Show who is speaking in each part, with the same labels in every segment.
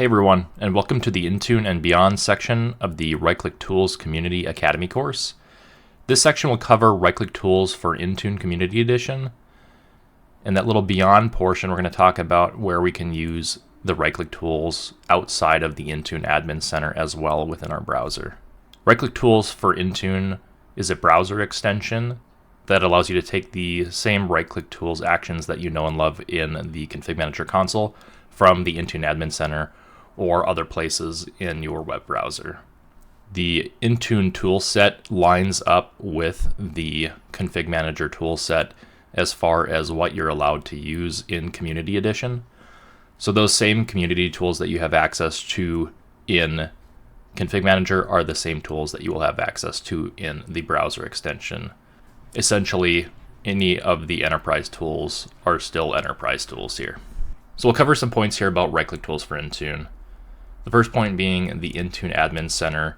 Speaker 1: Hey everyone, and welcome to the Intune and Beyond section of the Right-Click Tools Community Academy course. This section will cover right-click tools for Intune Community Edition. In that little Beyond portion, we're going to talk about where we can use the right-click tools outside of the Intune Admin Center as well within our browser. Right-click tools for Intune is a browser extension that allows you to take the same right-click tools actions that you know and love in the Config Manager console from the Intune Admin Center or other places in your web browser. The Intune toolset lines up with the Config Manager toolset as far as what you're allowed to use in Community Edition. So those same community tools that you have access to in Config Manager are the same tools that you will have access to in the browser extension. Essentially, any of the enterprise tools are still enterprise tools here. So we'll cover some points here about right-click tools for Intune. The first point being the Intune Admin Center.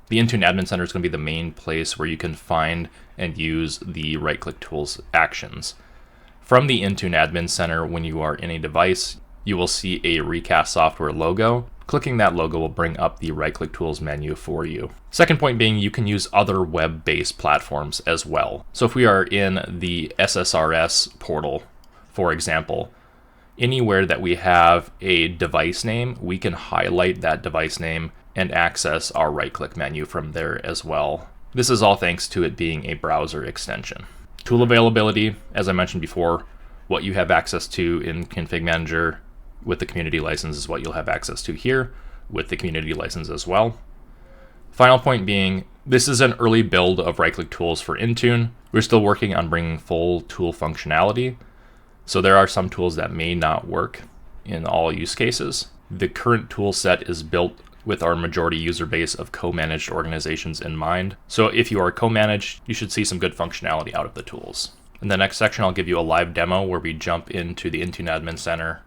Speaker 1: The Intune Admin Center is going to be the main place where you can find and use the right-click tools actions. From the Intune Admin Center, when you are in a device, you will see a Recast software logo. Clicking that logo will bring up the right-click tools menu for you. Second point being you can use other web-based platforms as well. So if we are in the SSRS portal, for example, anywhere that we have a device name, we can highlight that device name and access our right-click menu from there as well. This is all thanks to it being a browser extension. Tool availability, as I mentioned before, what you have access to in Config Manager with the community license is what you'll have access to here with the community license as well. Final point being, this is an early build of right-click tools for Intune. We're still working on bringing full tool functionality. So there are some tools that may not work in all use cases. The current tool set is built with our majority user base of co-managed organizations in mind. So if you are co-managed, you should see some good functionality out of the tools. In the next section, I'll give you a live demo where we jump into the Intune Admin Center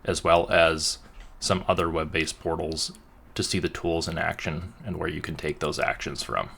Speaker 1: as well as some other web-based portals to see the tools in action and where you can take those actions from.